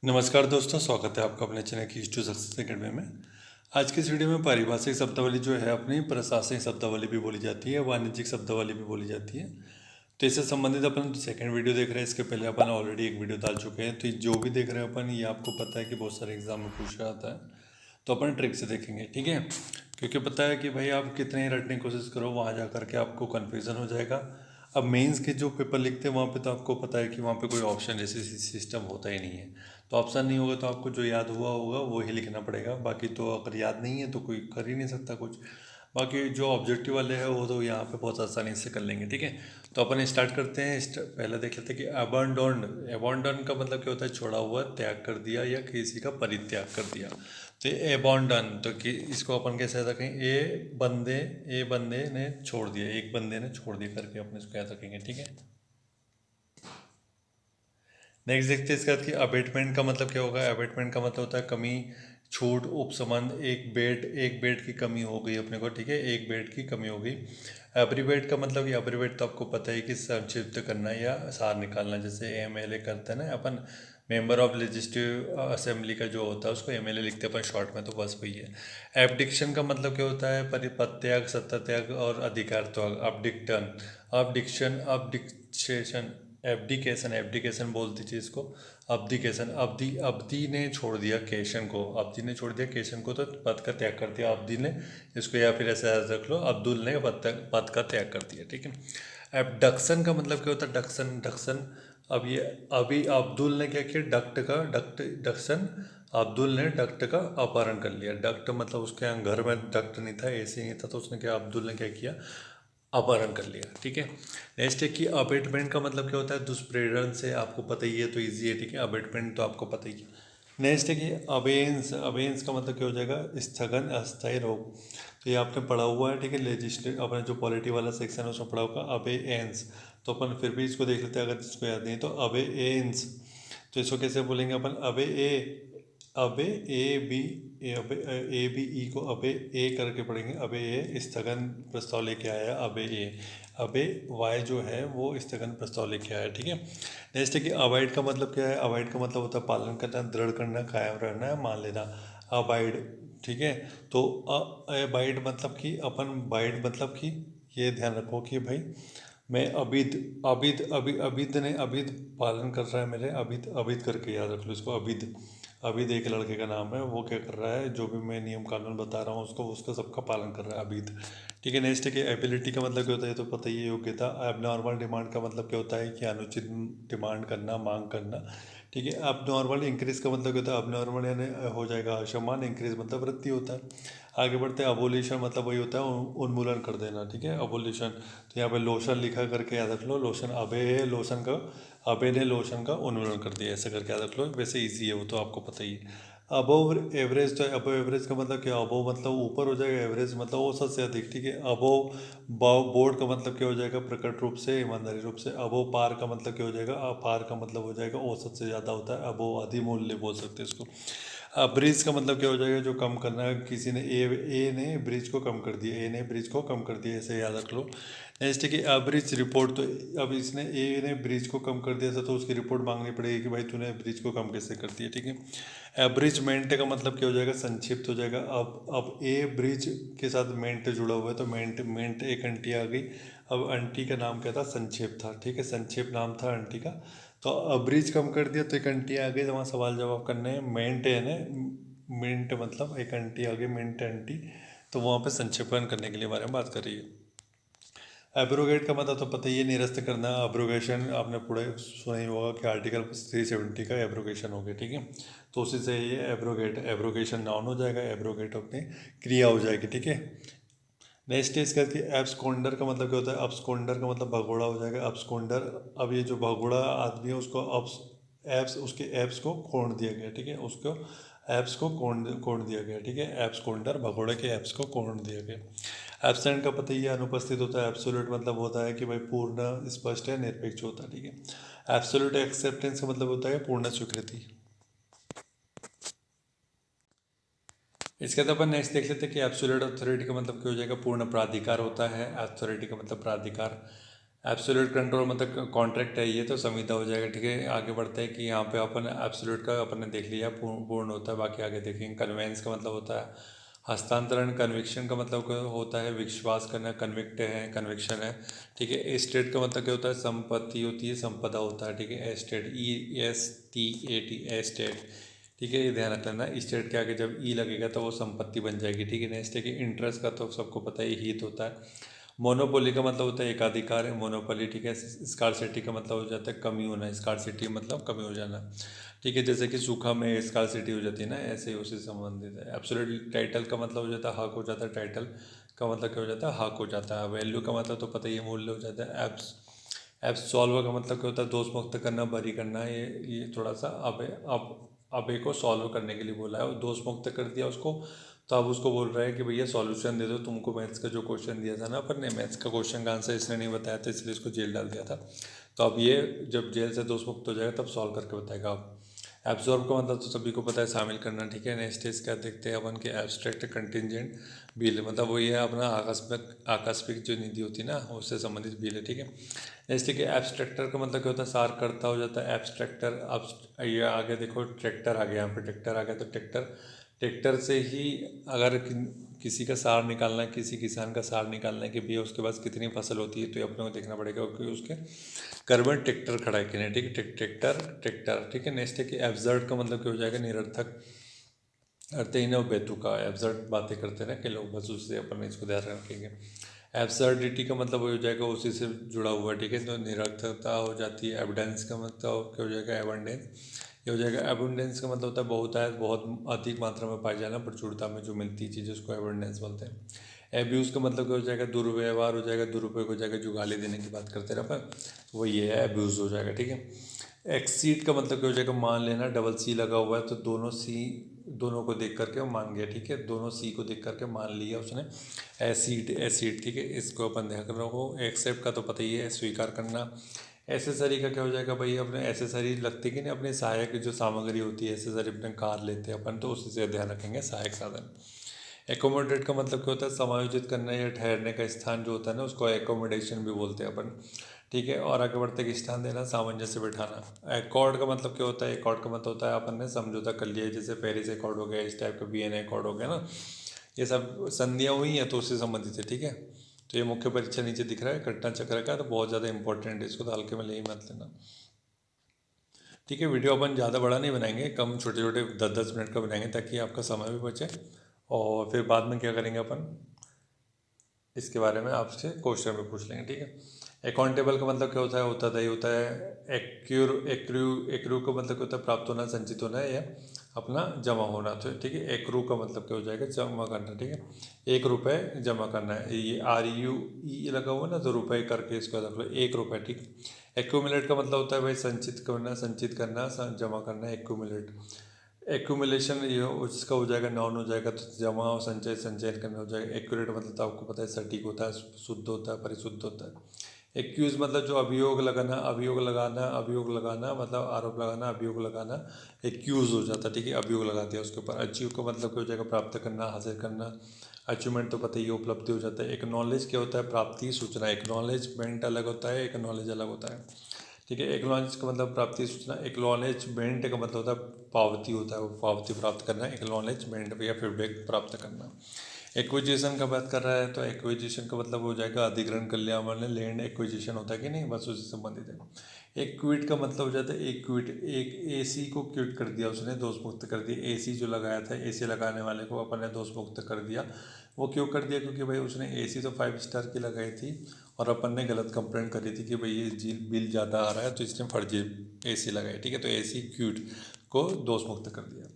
नमस्कार दोस्तों, स्वागत है आपका अपने चैनल की टू सक्सेस एकेडमी में। आज की इस वीडियो में पारिभाषिक शब्दावली जो है अपनी प्रशासनिक शब्दावली भी बोली जाती है, वाणिज्यिक शब्दावली भी बोली जाती है। तो इससे संबंधित अपन सेकंड वीडियो देख रहे हैं। इसके पहले अपन ऑलरेडी एक वीडियो डाल चुके हैं। तो जो भी देख रहे हैं अपन, ये आपको पता है कि बहुत सारे एग्जाम में पूछा जाता है, तो अपन ट्रिक से देखेंगे, ठीक है। क्योंकि पता है कि भाई आप कितने ही रटने की कोशिश करो, वहाँ जा करके आपको कन्फ्यूज़न हो जाएगा। अब मेंस के जो पेपर लिखते हैं वहाँ पे तो आपको पता है कि वहाँ पे कोई ऑप्शन जैसे सिस्टम होता ही नहीं है। तो ऑप्शन नहीं होगा तो आपको जो याद हुआ होगा वो ही लिखना पड़ेगा। बाकी तो अगर याद नहीं है तो कोई कर ही नहीं सकता कुछ। बाकी जो ऑब्जेक्टिव वाले हैं वो तो यहाँ पे बहुत आसानी से कर लेंगे, ठीक है। तो अपन स्टार्ट करते हैं। पहले देख लेते हैं कि अबंडोन्ड, अबंडन का मतलब क्या होता है? छोड़ा हुआ, त्याग कर दिया या किसी का परित्याग कर दिया। तो अबंडन तो कि इसको अपन कैसे रखें? ए बंदे ने छोड़ दिया, एक बंदे ने छोड़ दिया करके अपन इसको याद रखेंगे, ठीक है। नेक्स्ट देखते हैं इसका कि अबेटमेंट का मतलब क्या होगा। अबेटमेंट का मतलब होता है कमी, छूट, उपसमन। एक बेड की कमी हो गई अपने को, ठीक है, एक बेड की कमी हो गई। एब्रीवेट का मतलब, ये एब्रीवेट तो आपको पता है कि संक्षिप्त करना या सार निकालना, जैसे एमएलए करते हैं ना अपन, मेंबर ऑफ लेजिस्लेटिव असेंबली का जो होता है उसको एमएलए लिखते हैं अपन शॉर्ट में, तो बस वही है। एब्डिक्शन का मतलब क्या होता है? परिपत्याग, सत्तात्याग और अधिकार त्याग। अपडिक्टन, अपडिक्शन, अपडिक्सेशन, एब्डिकेशन, एब्डिकेशन बोल दीजिए इसको। अब्दिकेशन, अब्दी ने छोड़ दिया केशन को, अब्दी ने छोड़ दिया केशन को, तो पद का त्याग कर दिया अब्दी ने इसको, या फिर ऐसे रख लो, अब्दुल ने पद का त्याग कर दिया, ठीक है। एबडक्शन का मतलब क्या होता है? डक्शन, डक्शन। अब ये अभी अब्दुल ने क्या किया? डक्शन, अब्दुल ने डक्ट का अपहरण कर लिया। डक्ट मतलब उसके यहाँ घर में डक्ट नहीं था, एसी नहीं था, तो उसने क्या, अब्दुल ने क्या किया? अपहरण कर लिया, ठीक है। नेक्स्ट है कि अबेटमेंट का मतलब क्या होता है? दुष्प्रेरण से, आपको पता ही है तो इजी है, ठीक है। अबेटमेंट तो आपको पता ही है। नेक्स्ट है कि अबेंस, अबेंस का मतलब क्या हो जाएगा? स्थगन, अस्थायी रोक। तो ये आपने पढ़ा हुआ है, ठीक है, लेजिस्लेट अपने जो पॉलिटी वाला सेक्शन है उसमें पढ़ा होगा अबेएंस। तो अपन फिर भी इसको देख लेते हैं, अगर इसको याद नहीं तो अबेएंस। तो इसको कैसे बोलेंगे अपन? अबे ए बी अबे ए बी ई को अबे ए करके पढ़ेंगे। अबे ए स्थगन प्रस्ताव लेके आया, अबे ए। अबे वाई जो है वो स्थगन प्रस्ताव लेके आया, ठीक है। नेक्स्ट है कि अवॉइड का मतलब क्या है? अवॉइड का मतलब होता है पालन करना, दृढ़ करना, कायम रहना, मान लेना। अबाइड, ठीक है। तो अबाइड मतलब कि अपन, बाइड मतलब कि, ये ध्यान रखो कि भाई मैं अबिद, अबिद ने, अबिद पालन कर रहा है मेरे, अबिद, अबिद करके याद रख लो इसको, अबिद। अबिद एक लड़के का नाम है, वो क्या कर रहा है? जो भी मैं नियम कानून बता रहा हूँ उसको, उसका सबका पालन कर रहा है, अबिद, ठीक है। नेक्स्ट है कि एबिलिटी का मतलब क्या होता है? ये तो पता ही है, योग्यता। एबनॉर्मल डिमांड का मतलब क्या होता है? कि अनुचित डिमांड करना, मांग करना, ठीक है। अब नॉर्मल इंक्रीज का मतलब क्या होता है? अब नॉर्मल यानी हो जाएगा असमान, इंक्रीज मतलब वृद्धि होता है। आगे बढ़ते हैं, अबोलिशन मतलब वही होता है उन्मूलन कर देना, ठीक है, अबोलिशन। तो यहाँ पे लोशन लिखा करके याद रख लो, लोशन, अबे है लोशन का, अबे ने लोशन का उन्मूलन कर दिया, ऐसा करके याद रख लो। वैसे इजी है वो तो आपको पता ही है। अबोव एवरेज, तो अबोव एवरेज का मतलब क्या? अबोव मतलब ऊपर हो जाएगा, एवरेज मतलब औसत से अधिक, ठीक है। अबोव बोर्ड का मतलब क्या हो जाएगा? प्रकट रूप से, ईमानदारी रूप से। अबोव पार का मतलब क्या हो जाएगा? अपार का मतलब हो जाएगा औसत से ज़्यादा होता है, अबोव अधिमूल्य बोल सकते हैं इसको। ब्रिज का मतलब क्या हो जाएगा? जो कम करना है, किसी ने ए ने ब्रिज को कम कर दिया, ए ने ब्रिज को कम कर दिया, ऐसे याद रख लो। नेक्स्ट है कि ब्रिज रिपोर्ट, तो अब इसने, ए ने ब्रिज को कम कर दिया था तो उसकी रिपोर्ट मांगनी पड़ेगी कि भाई तूने ब्रिज को कम कैसे कर दिया, ठीक है। एब्रिजमेंट का मतलब क्या हो जाएगा? संक्षिप्त हो जाएगा। अब ए ब्रिज के साथ मेंट जुड़ा हुआ है तो मेंट, मेंट एक अंटी आ गई। अब अंटी का नाम क्या था? संक्षेप था, ठीक है, संक्षेप नाम था अंटी का। तो ब्रिज कम कर दिया तो एक आंटी आ गई, वहाँ सवाल जवाब करने हैं, मेंट है ना, मिंट मतलब एक आंटी आ गई, मिंट आंटी। तो वहाँ पे संक्षेपण करने के लिए बारे में बात कर रही है। एब्रोगेट का मतलब तो पता ही है, निरस्त करना। एब्रोगेशन आपने पूरे सुना ही होगा कि आर्टिकल 370 का एब्रोगेशन हो गया, ठीक है। तो उसी से ये एब्रोगेट, एब्रोगेशन नाउन हो जाएगा, एब्रोगेट अपनी क्रिया हो जाएगी, ठीक है। नेक्स्ट है इसका कि एब्सकॉन्डर का मतलब क्या होता है? एब्सकॉन्डर का मतलब भगोड़ा हो जाएगा, एब्सकॉन्डर। अब ये जो भगोड़ा आदमी है उसको एब्स, उसके एब्स को खोड़ दिया गया, ठीक है, उसको एब्स को कोड़ दिया गया, ठीक है। एब्सकॉन्डर, भगोड़े के एब्स को कोड़ दिया गया। एब्सेंट का पता ही है, अनुपस्थित होता है। एब्सोल्यूट मतलब होता है कि भाई पूर्ण, स्पष्ट है, निरपेक्ष होता है, ठीक है। एब्सोल्यूट एक्सेप्टेंस का मतलब होता है पूर्ण स्वीकृति। इसके बाद अपन नेक्स्ट देख लेते हैं कि एब्सोल्यूट अथॉरिटी का मतलब क्या हो जाएगा? पूर्ण प्राधिकार होता है। अथॉरिटी का मतलब प्राधिकार। एब्सोल्यूट कंट्रोल मतलब कॉन्ट्रैक्ट है ये, तो संविदा हो जाएगा। ठीक है, आगे बढ़ते हैं कि यहाँ पे अपन एब्सोल्यूट का अपन ने देख लिया, पूर्ण होता है, बाकी आगे देखेंगे। कन्वेंस का मतलब होता है हस्तांतरण। कन्विक्शन का मतलब क्या होता है? विश्वास करना। कन्विक्ट है, कन्विक्शन है। ठीक है, एस्टेट का मतलब क्या होता है? संपत्ति होती है, संपदा होता है। ठीक है, एस्टेट, ESTAT, एस्टेट। ठीक है, ये ध्यान रख लेना। स्टेट के आगे जब ई लगेगा तो वो संपत्ति बन जाएगी। ठीक है, नेक्स्ट है कि इंटरेस्ट का तो सबको पता है, हित होता है। मोनोपोली का मतलब होता है एकाधिकार है, मोनोपोली। ठीक है, स्कार्सिटी का मतलब हो जाता है कमी होना, स्कार्सिटी मतलब कमी हो जाना। ठीक है, जैसे कि सूखा में स्कार्सिटी हो जाती है ना, ऐसे ही उसी से संबंधित है। एब्सोल्यूट टाइटल का मतलब हो जाता है हक हो जाता है, टाइटल का मतलब क्या हो जाता है? हक हो जाता है। वैल्यू का मतलब तो पता ही है, मूल्य हो जाता है। एब्सॉल्व का मतलब क्या होता है? दोष मुक्त करना, बरी करना। ये थोड़ा सा अबे को सॉल्व करने के लिए बोला है, और दोष मुक्त कर दिया उसको, तो अब उसको बोल रहा है कि भैया सॉल्यूशन दे दो। तुमको मैथ्स का जो क्वेश्चन दिया था ना अपन ने, मैथ्स का क्वेश्चन का आंसर इसने नहीं बताया था, इसलिए इसको जेल डाल दिया था। तो अब ये जब जेल से दोष मुक्त हो जाएगा तब सॉल्व करके बताएगा। अब एब्जॉर्ब का मतलब तो सभी को पता है, शामिल करना। ठीक है, नेक्स्ट इज क्या देखते हैं अपन के? एब्स्ट्रैक्ट कंटिजेंट बिल, मतलब वही है अपना आकस्मिक जो निधि होती है ना, उससे संबंधित बिल है। ठीक है, नेक्स्ट है कि एब्स्ट्रैक्टर का मतलब क्या होता है? सारकर्ता हो जाता है एब्स्ट्रैक्टर। अब ये आगे देखो, ट्रैक्टर आ गया, यहाँ पे ट्रैक्टर आ गया, तो ट्रैक्टर, ट्रैक्टर से ही अगर किसी का सार निकालना है, किसी किसान का सार निकालना है कि भैया उसके पास कितनी फसल होती है, तो ये अपने को देखना पड़ेगा क्योंकि उसके घर में ट्रैक्टर खड़ा है कि नहीं। ठीक है, ट्रैक्टर ट्रैक्टर। ठीक है, नेक्स्ट है कि एब्सर्ड का मतलब क्या हो जाएगा? निरर्थक, अर्थ ही न बेतुका। एब्सर्ड बातें करते हैं कि लोग, बस उससे अपन इसको ध्यान रखेंगे। एब्सर्डिटी का मतलब हो जाएगा उसी से जुड़ा हुआ। ठीक है, तो निरर्थकता हो जाती है। एविडेंस का मतलब क्या हो जाएगा? एबंडेंस। ये हो जाएगा। एबंडेंस का मतलब होता है बहुतायत, बहुत अधिक मात्रा में पाई जाना, प्रचुरता में जो मिलती चीज़, उसको एबंडेंस बोलते हैं। एब्यूज़ का मतलब क्या हो जाएगा? दुर्व्यवहार हो जाएगा, दुरुपयोग हो जाएगा, जो गाली देने की बात करते हैं अपन, वो ये है, एब्यूज़ हो जाएगा। ठीक है, एक्सीड का मतलब क्या हो जाएगा? मान लेना। डबल सी लगा हुआ है तो दोनों सी, दोनों को देख करके वो मान गया। ठीक है, दोनों सी को देख करके मान लिया उसने। Acid, acid. ठीक है, इसको अपन ध्यान रखो। एक्सेप्ट का तो पता ही है, स्वीकार करना। एसेसरी का क्या हो जाएगा भाई? अपने एसेसरी लगती कि नहीं, अपने सहायक जो सामग्री होती है, एसेसरी अपने कार लेते हैं अपन, तो उसी से ध्यान रखेंगे, सहायक साधन। एकोमोडेट का मतलब क्या होता है? समायोजित करना या ठहरने का स्थान जो होता है ना, उसको एकोमोडेशन भी बोलते हैं अपन। ठीक है, और आगे बढ़ते कि स्थान देना, सामंजस्य बिठाना। एकॉर्ड का मतलब क्या होता है? एकॉर्ड का मतलब होता है अपन ने समझौता कर लिया है, जैसे पेरिस एकॉर्ड हो गया, इस टाइप का वीएन एकॉर्ड हो गया ना, ये सब संधियाँ हुई हैं तो उससे संबंधित है। ठीक है, तो ये मुख्य परीक्षा नीचे दिख रहा है, घटना चक्र का, तो बहुत ज़्यादा इंपॉर्टेंट है, इसको तो हल्के में ले ही मत लेना। ठीक है, वीडियो अपन ज़्यादा बड़ा नहीं बनाएंगे, कम छोटे छोटे 10-10 मिनट का बनाएंगे, ताकि आपका समय भी बचे। और फिर बाद में क्या करेंगे अपन, इसके बारे में आपसे क्वेश्चन भी पूछ लेंगे। ठीक है, अकाउंटेबल का मतलब क्या होता है? उत्तरदायी होता है। एक्रू का मतलब क्या होता है? प्राप्त होना, संचित होना है, या अपना जमा होना। तो ठीक है, एक्रू का मतलब क्या हो जाएगा? जमा करना। ठीक है, 1 रुपये जमा करना है, ये RUE लगा हुआ ना, तो रुपये करके इसको रख लो, 1 रुपये। ठीक है, एक्यूमुलेट का मतलब होता है भाई संचित करना, संचित करना, जमा करना, एक्यूमुलेट। एक्यूमुलेशन ये उसका हो जाएगा, नाउन हो जाएगा, तो जमा और संचय, संचयन करना हो जाएगा। एक्यूरेट मतलब तो आपको पता है, सटीक होता है, शुद्ध होता है, परिशुद्ध होता है। एक्यूज मतलब जो अभियोग लगाना, अभियोग लगाना, अभियोग लगाना मतलब आरोप लगाना, अभियोग लगाना, एक्यूज हो जाता है। ठीक है, अभियोग लगा दिया उसके ऊपर। अचीव का मतलब क्या हो जाएगा? प्राप्त करना, हासिल करना। अचीवमेंट तो पता ही है, उपलब्धि हो जाता है। एक्नॉलेज क्या होता है? प्राप्ति, सूचना। एक्नॉलेजमेंट अलग होता है, एक्नॉलेज अलग होता है। ठीक है, एक्नॉलेज का मतलब प्राप्ति, सूचना। एक्नॉलेजमेंट का मतलब होता है पावती, होता है वो पावती प्राप्त करना। एक्नॉलेजमेंट या फीडबैक प्राप्त करना। एक्विजिशन का बात कर रहा है, तो एक्विजिशन का मतलब हो जाएगा अधिग्रहण कर लिया हमने, लैंड एक्विजिशन होता है कि नहीं, बस उससे संबंधित है। एक क्विट का मतलब हो जाता है, एक क्विट, एक AC को क्विट कर दिया उसने, दोष मुक्त कर दिया। AC जो लगाया था, AC लगाने वाले को अपन ने दोष मुक्त कर दिया। वो क्यों कर दिया? क्योंकि भाई उसने AC तो 5 स्टार की लगाई थी, और अपन ने गलत कंप्लेंट करी थी कि भाई ये जी बिल ज़्यादा आ रहा है, तो इसने फर्जी AC लगाई। ठीक है, तो AC क्विट को दोष मुक्त कर दिया।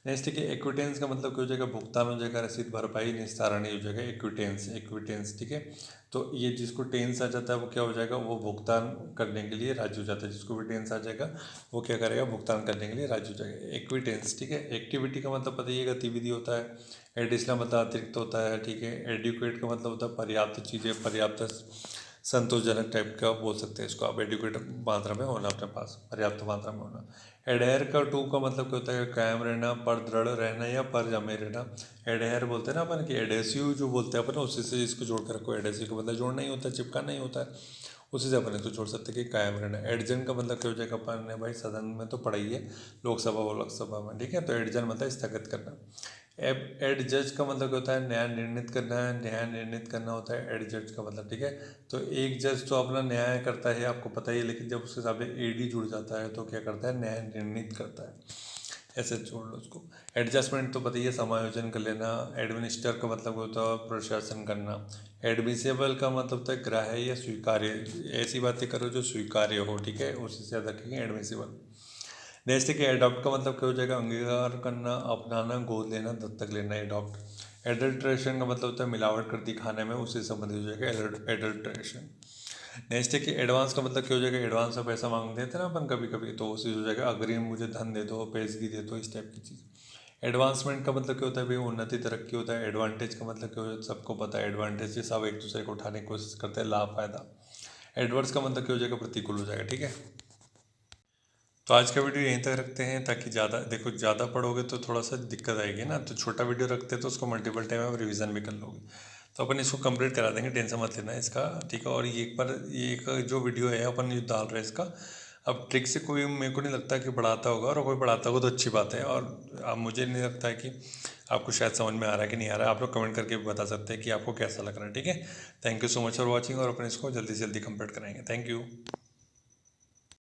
नेक्स्ट है कि एक्विटेंस का मतलब क्या हो जाएगा? भुगतान हो जाएगा, रसीद, भरपाई, निस्तारण हो जाएगा। Acquaintance, acquaintance. ठीक है, तो ये जिसको टेंस आ जाता है वो क्या हो जाएगा? वो भुगतान करने के लिए राजी हो जाता है। जिसको भी टेंस आ जाएगा वो क्या करेगा? भुगतान करने के लिए राजी हो जाएगा। एक्विटेंस। ठीक है, एक्टिविटी का मतलब पता ही है, गतिविधि होता है। एडिशनल मतलब अतिरिक्त होता है। ठीक है, एडुकेट का मतलब होता है पर्याप्त चीज़ें, पर्याप्त संतोषजनक टाइप का बोल सकते हैं इसको आप। एडुकेट मात्रा में होना, अपने पास पर्याप्त मात्रा में होना। एडहेर का टू का मतलब क्या होता है? कायम रहना, पर दृढ़ रहना, या पर जमे रहना। एडहेर बोलते हैं ना अपन, कि एडेसिव जो बोलते हैं अपन, उसी से इसको जोड़ कर रखो। एडेसिव का मतलब जोड़ना ही होता है, चिपकाना ही होता है। उसी से अपन इसको छोड़ सकते हैं कि कायम रहना। एडजन का मतलब क्या हो जाएगा, अपन ने भाई सदन में तो पढ़ा ही है, लोकसभा व लोकसभा में, ठीक है। तो एडजन मतलब स्थगित करना। एडजज का मतलब क्या होता है, न्याय निर्णित करना है, न्याय निर्णित करना होता है एडजज का मतलब, ठीक है। तो एक जज तो अपना न्याय करता है, आपको पता ही है, लेकिन जब उसके सामने एडी जुड़ जाता है तो क्या करता है, न्याय निर्णित करता है। ऐसे छोड़ लो उसको। एडजस्टमेंट तो पता ही है, समायोजन कर लेना। एडमिनिस्टर का मतलब होता है प्रशासन करना। एडमिसेबल का मतलब होता है ग्राह्य या स्वीकार्य, ऐसी बातें करो जो स्वीकार्य हो, ठीक है, उसी से याद रखेंगे एडमिसेबल। नेक्स्ट है कि एडॉप्ट का मतलब क्या हो जाएगा, अंगीकार करना, अपनाना, गोद लेना, दत्तक लेना, एडॉप्ट। एडल्ट्रेशन का मतलब होता है मिलावट कर दी खाने में, उससे संबंधित हो जाएगा एडल्ट्रेशन। नेक्स्ट है कि एडवांस का मतलब क्या हो जाएगा, एडवांस में पैसा मांगते थे ना अपन कभी कभी, तो उसी हो जाएगा अग्रिम, मुझे धन दे दो, पेशगी दे दो, इस टाइप की चीज़। एडवांसमेंट का मतलब क्या होता है भाई, उन्नति तरक्की होता है। एडवांटेज का मतलब क्या होता है, सबको पता है एडवांटेज से सब एक दूसरे को उठाने की कोशिश करते हैं, लाभ फायदा। एडवर्स का मतलब क्या हो जाएगा, प्रतिकूल हो जाएगा, ठीक है। तो आज का वीडियो यहीं तक रखते हैं, ताकि ज़्यादा देखो, ज़्यादा पढ़ोगे तो थोड़ा सा दिक्कत आएगी ना, तो छोटा वीडियो रखते हैं तो उसको मल्टीपल टाइम आप रिवीजन भी कर लोगे। तो अपन इसको कंप्लीट करा देंगे, टेंशन मत लेना इसका, ठीक है। और ये एक बार, ये एक जो वीडियो है अपन ये डाल रहे हैं इसका, अब ट्रिक से कोई मेरे को नहीं लगता कि पढ़ाता होगा, और कोई पढ़ाता होगा तो अच्छी बात है। और अब मुझे नहीं लगता है कि आपको शायद समझ में आ रहा है कि नहीं आ रहा है, आप लोग कमेंट करके भी बता सकते हैं कि आपको कैसा लग रहा है, ठीक है। Thank you so much for watching, और अपन इसको जल्दी से जल्दी कंप्लीट कराएंगे। Thank you.